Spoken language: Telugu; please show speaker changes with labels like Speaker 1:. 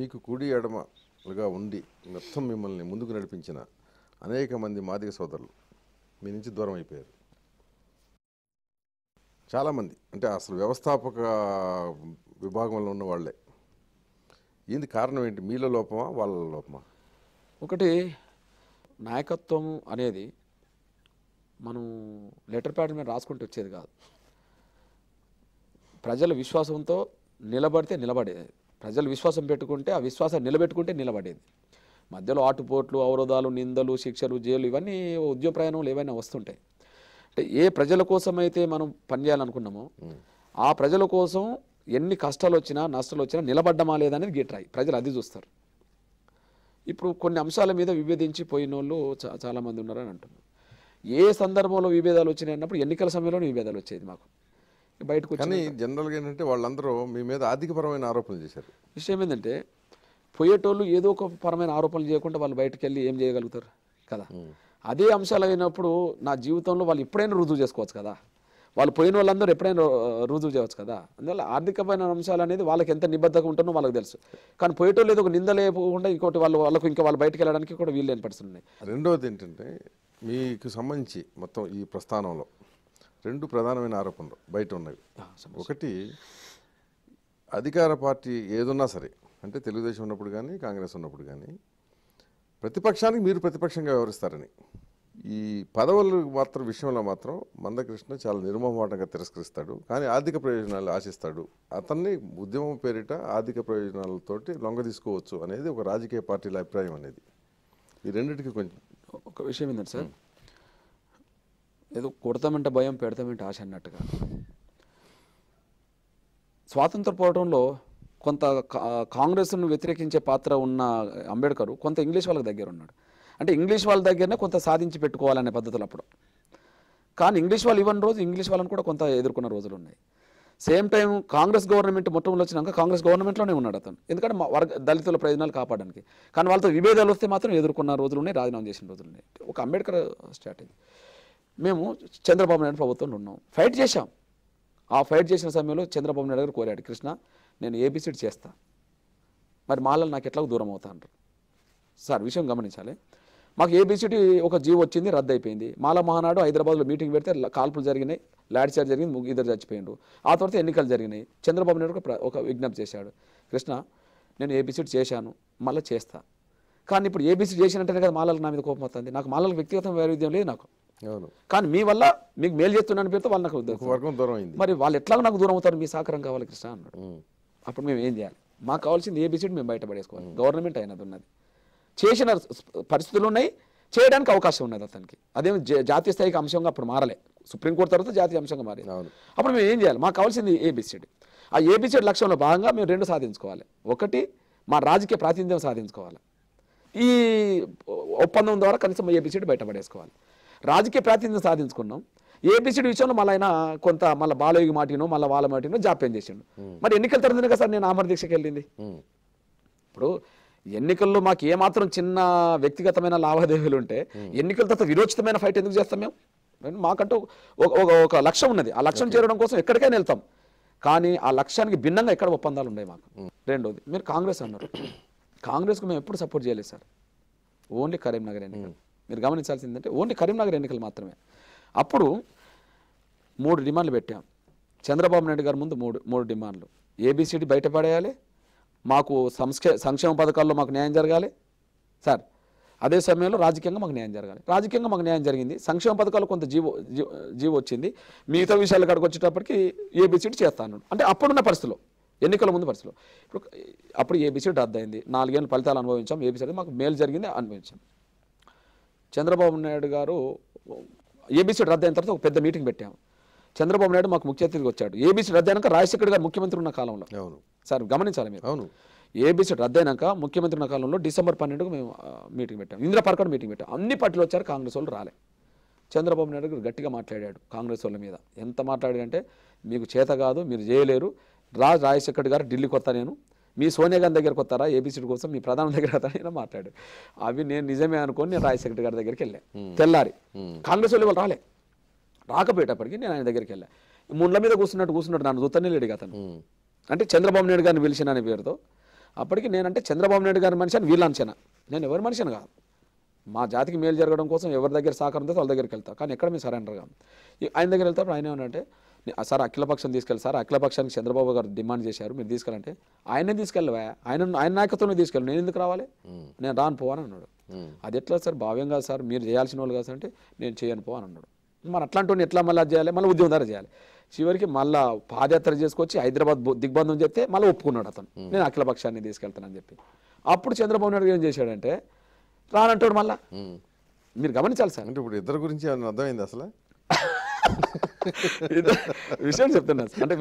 Speaker 1: మీకు కుడి ఎడమలుగా ఉండి మొత్తం మిమ్మల్ని ముందుకు నడిపించిన అనేక మంది మాదిగ సోదరులు మీ నుంచి దూరం అయిపోయారు. చాలామంది అంటే అసలు వ్యవస్థాపక విభాగంలో ఉన్న వాళ్ళే. ఏంది కారణం ఏంటి? మీలో లోపమా, వాళ్ళ లోపమా?
Speaker 2: ఒకటి నాయకత్వం అనేది మనం లెటర్ ప్యాడ్ మీద రాసుకుంటూ వచ్చేది కాదు. ప్రజల విశ్వాసంతో నిలబడితే నిలబడేది. ప్రజలు విశ్వాసం పెట్టుకుంటే ఆ విశ్వాసాన్ని నిలబెట్టుకుంటే నిలబడేది. మధ్యలో ఆటుపోట్లు, అవరోధాలు, నిందలు, శిక్షలు, జైలు ఇవన్నీ ఉద్యోగ ప్రయాణంలో ఏవైనా వస్తుంటాయి. అంటే ఏ ప్రజల కోసం అయితే మనం పనిచేయాలనుకున్నామో ఆ ప్రజల కోసం ఎన్ని కష్టాలు వచ్చినా నష్టాలు వచ్చినా నిలబడ్డమా లేదనేది గీట్రాయి. ప్రజలు అది చూస్తారు. ఇప్పుడు కొన్ని అంశాల మీద విభేదించి పోయిన వాళ్ళు చాలామంది ఉన్నారని అంటున్నారు. ఏ సందర్భంలో విభేదాలు వచ్చినాయి అన్నప్పుడు ఎన్నికల సమయంలో విభేదాలు వచ్చేది మాకు బయటకు.
Speaker 1: కానీ జనరల్గా ఏంటంటే వాళ్ళందరూ మీ మీద ఆర్థికపరమైన ఆరోపణలు చేశారు.
Speaker 2: విషయం ఏంటంటే పోయేటోళ్ళు ఏదో ఒక పరమైన ఆరోపణలు చేయకుండా వాళ్ళు బయటకు వెళ్ళి ఏం చేయగలుగుతారు కదా. అదే అంశాలు అయినప్పుడు నా జీవితంలో వాళ్ళు ఎప్పుడైనా రుజువు చేసుకోవచ్చు కదా. వాళ్ళు పోయిన వాళ్ళందరూ ఎప్పుడైనా రుజువు చేయవచ్చు కదా. అందువల్ల ఆర్థికమైన అంశాలు అనేది వాళ్ళకి ఎంత నిబద్ధంగా ఉంటుందో వాళ్ళకి తెలుసు. కానీ పోయేటోళ్ళు ఏదో ఒక నింద లేకుండా ఇంకోటి వాళ్ళకు ఇంకా వాళ్ళు బయటకు వెళ్ళడానికి కూడా వీలు లేని పరిస్థితులు ఉన్నాయి.
Speaker 1: రెండవది ఏంటంటే మీకు సంబంధించి మొత్తం ఈ ప్రస్థానంలో రెండు ప్రధానమైన ఆరోపణలు బయట ఉన్నవి. ఒకటి, అధికార పార్టీ ఏదున్నా సరే, అంటే తెలుగుదేశం ఉన్నప్పుడు కానీ కాంగ్రెస్ ఉన్నప్పుడు కానీ ప్రతిపక్షానికి మీరు ప్రతిపక్షంగా వ్యవహరిస్తారని. ఈ పదవుల మాత్రం విషయంలో మాత్రం మందకృష్ణ చాలా నిర్మోహమాటంగా తిరస్కరిస్తాడు, కానీ ఆర్థిక ప్రయోజనాలు ఆశిస్తాడు. అతన్ని ఉద్యమం పేరిట ఆర్థిక ప్రయోజనాలతోటి లొంగ తీసుకోవచ్చు అనేది ఒక రాజకీయ పార్టీల అభిప్రాయం అనేది. ఈ రెండింటికి కొంచెం
Speaker 2: ఒక విషయం ఏంటంటే సార్, ఏదో కొడతామంటే భయం, పెడతామంటే ఆశ అన్నట్టుగా స్వాతంత్ర పోరాటంలో కొంత కాంగ్రెస్ను వ్యతిరేకించే పాత్ర ఉన్న అంబేద్కర్ కొంత ఇంగ్లీష్ వాళ్ళకి దగ్గర ఉన్నాడు. అంటే ఇంగ్లీష్ వాళ్ళ దగ్గరనే కొంత సాధించి పెట్టుకోవాలనే పద్ధతులు అప్పుడు. కానీ ఇంగ్లీష్ వాళ్ళు ఇవ్వని రోజు ఇంగ్లీష్ వాళ్ళని కూడా కొంత ఎదుర్కొన్న రోజులు ఉన్నాయి. సేమ్ టైం కాంగ్రెస్ గవర్నమెంట్ మొట్టమొదటి వచ్చినాక కాంగ్రెస్ గవర్నమెంట్లోనే ఉన్నాడు అతను, ఎందుకంటే దళితుల ప్రయోజనాలు కాపాడడానికి. కానీ వాళ్ళతో విభేదాలు వస్తే మాత్రం ఎదుర్కొన్న రోజులు ఉన్నాయి, రాజీనామా చేసిన రోజులు ఉన్నాయి. ఒక అంబేద్కర్ స్ట్రాటజీ. మేము చంద్రబాబు నాయుడు ప్రభుత్వంలో ఉన్నాం, ఫైట్ చేశాం. ఆ ఫైట్ చేసిన సమయంలో చంద్రబాబు నాయుడు గారు కోరాడు, కృష్ణ నేను ఏబిసిడి చేస్తా, మరి మాలలు నాకు ఎట్లా దూరం అవుతా అంటారు. సార్ విషయం గమనించాలి, మాకు ఏబిసిడి ఒక జీవో వచ్చింది, రద్దు అయిపోయింది. మాల మహానాడు హైదరాబాద్లో మీటింగ్ పెడితే కాల్పులు జరిగినాయి, లాఠీ చార్జ్ జరిగింది, ఇద్దరు చచ్చిపోయిండు. ఆ తర్వాత ఎన్నికలు జరిగినాయి. చంద్రబాబు నాయుడు ఒక విజ్ఞప్తి చేశాడు, కృష్ణ నేను ఏబిసిడి చేశాను, మళ్ళీ చేస్తా. కానీ ఇప్పుడు ఏబిసిడి చేసినట్టేనే కదా మాలలకు నా మీద కోపం వస్తుంది. నాకు మాలలకు వ్యక్తిగత వైరుధ్యం లేదు నాకు, కానీ మీ వల్ల మీకు మేలు చేస్తున్నాను పేరుతో వాళ్ళు నాకు
Speaker 1: దూరం అయింది.
Speaker 2: మరి వాళ్ళు ఎట్లాగో నాకు దూరం అవుతారు, మీ సహకారం కావాలి కృష్ణ అన్నాడు. అప్పుడు మేము ఏం చేయాలి? మాకు కావాల్సింది ఏబిసిడి మేము బయటపడేసుకోవాలి. గవర్నమెంట్ అయినది ఉన్నది, చేసిన పరిస్థితులు ఉన్నాయి, చేయడానికి అవకాశం ఉన్నది అతనికి. అదేమి జాతీయ స్థాయికి అంశంగా అప్పుడు మారలే, సుప్రీంకోర్టు తర్వాత జాతీయ అంశంగా మారింది. అప్పుడు మేము ఏం చేయాలి? మాకు కావాల్సింది ఏబిసిడి. ఆ ఏబిసిడి లక్ష్యంలో భాగంగా మేము రెండు సాధించుకోవాలి. ఒకటి, మా రాజకీయ ప్రాతినిధ్యం సాధించుకోవాలి. ఈ ఒప్పందం ద్వారా కనీసం ఏబిసిడి బయటపడేసుకోవాలి. రాజకీయ ప్రాతినిధ్యం సాధించుకున్నాం. ఏబిసిడి విషయంలో మళ్ళీ ఆయన కొంత మళ్ళీ బాలయోగి మాటినో మళ్ళీ వాళ్ళ మాటినో జాప్యం చేసిండు. మరి ఎన్నికల తర్వాతనే కదా సార్ నేను ఆమర దీక్షకి వెళ్ళింది. ఇప్పుడు ఎన్నికల్లో మాకు ఏమాత్రం చిన్న వ్యక్తిగతమైన లావాదేవీలు ఉంటే ఎన్నికల తర్వాత విరోచితమైన ఫైట్ ఎందుకు చేస్తాం మేము? మాకంటూ ఒక లక్ష్యం ఉన్నది, ఆ లక్ష్యం చేరడం కోసం ఎక్కడికైనా వెళ్తాం. కానీ ఆ లక్ష్యానికి భిన్నంగా ఎక్కడ ఒప్పందాలు ఉన్నాయి మాకు. రెండోది, మీరు కాంగ్రెస్ అన్నారు, కాంగ్రెస్కు మేము ఎప్పుడు సపోర్ట్ చేయలేదు సార్. ఓన్లీ కరీంనగర్ ఎన్నికలు మీరు గమనించాల్సిందంటే ఓన్లీ కరీంనగర్ ఎన్నికలు మాత్రమే. అప్పుడు 3 డిమాండ్లు పెట్టాం. చంద్రబాబు నాయుడు గారి ముందు మూడు డిమాండ్లు. ఏబిసిడి బయటపడేయాలి, మాకు సంక్షేమ పథకాల్లో మాకు న్యాయం జరగాలి సార్, అదే సమయంలో రాజకీయంగా మాకు న్యాయం జరగాలి. రాజకీయంగా మాకు న్యాయం జరిగింది, సంక్షేమ పథకాలు కొంత జీవో వచ్చింది, మిగతా విషయాలు కాడికి వచ్చేటప్పటికి ఏబిసిడి చేస్తాను. అంటే అప్పుడున్న పరిస్థితిలో, ఎన్నికల ముందు పరిస్థితిలో. అప్పుడు ఏబిసిడి రద్దయింది, 4 ఏళ్ళు ఫలితాలు అనుభవించాం. ఏబిసిడి మాకు మేలు జరిగింది, అనుభవించాం. చంద్రబాబు నాయుడు గారు ఏబిసిడి రద్దయిన తర్వాత ఒక పెద్ద మీటింగ్ పెట్టాము. చంద్రబాబు నాయుడు మాకు ముఖ్య అతిథిగా వచ్చాడు. ఏబిసిడి రద్దయినాక రాజశేఖర్ గారు ముఖ్యమంత్రి ఉన్న కాలంలో, సార్ గమనించాలి మీరు, ఏబిసిడి రద్దయినాక ముఖ్యమంత్రి ఉన్న కాలంలో డిసెంబర్ 12కు మేము మీటింగ్ పెట్టాం, ఇందిరా పార్క్ లో మీటింగ్ పెట్టాం. అన్ని పార్టీలు వచ్చారు, కాంగ్రెస్ వాళ్ళు రాలే. చంద్రబాబు నాయుడు గారు గట్టిగా మాట్లాడాడు కాంగ్రెస్ వాళ్ళ మీద. ఎంత మాట్లాడాడంటే, మీకు చేత కాదు, మీరు చేయలేరు, రాజశేఖర్ గారు ఢిల్లీకి వస్తా, నేను మీ సోనియా గాంధీ దగ్గరకు వస్తారా ఏబిసిడి కోసం, మీ ప్రధాని దగ్గర వస్తానని మాట్లాడు. అవి నేను నిజమే అనుకొని నేను రాజశేఖర్ గారి దగ్గరికి వెళ్ళా. తెల్లారి కాంగ్రెస్ వాళ్ళు రాలే, రాకపోయేటప్పటికి నేను ఆయన దగ్గరికి వెళ్ళా. ముండ్ల మీద కూర్చున్నట్టు నన్ను చూస్తూనే లేడు అతను. అంటే చంద్రబాబు నాయుడు గారిని పిలిచిన అనే పేరుతో అప్పటికి నేనంటే చంద్రబాబు నాయుడు గారి మనిషి అని వీళ్ళ అంచనా, నేను ఎవరి మనిషిని కాదు. మా జాతికి మేలు జరగడం కోసం ఎవరి దగ్గర సహకారం ఉంటే వాళ్ళ దగ్గరికి వెళ్తా, కానీ ఎక్కడ మేము సరెండర్ కాదు. ఆయన దగ్గర వెళ్తారు, ఆయన ఏమంటే సార్ అఖిలపక్షం తీసుకెళ్ళి సార్, అఖిలపక్షానికి చంద్రబాబు గారు డిమాండ్ చేశారు మీరు తీసుకెళ్ళంటే, ఆయనే తీసుకెళ్ళవా, ఆయన నాయకత్వంలో తీసుకెళ్ళి నేను ఎందుకు రావాలి, నేను రాను పోవాలని అన్నాడు. అది ఎట్లా సార్, భావ్యం కాదు సార్, మీరు చేయాల్సిన వాళ్ళు కాదు సార్ అంటే, నేను చేయను పో అని అన్నాడు. మరి అట్లాంటి ఎట్లా మళ్ళీ అది చేయాలి, మళ్ళీ ఉద్యమం ద్వారా చేయాలి. చివరికి మళ్ళీ పాదయాత్ర చేసుకొచ్చి హైదరాబాద్ దిగ్బంధం చెప్తే మళ్ళీ ఒప్పుకున్నాడు అతను, నేను అఖిలపక్షాన్ని తీసుకెళ్తానని చెప్పి. అప్పుడు చంద్రబాబు నాయుడు ఏం చేశాడంటే రానంటాడు మళ్ళా. మీరు గమనించాలి సార్.
Speaker 1: అంటే ఇప్పుడు ఇద్దరు గురించి ఏమైనా అర్థమైంది అసలు
Speaker 2: విషయం చెప్తున్నా అంటే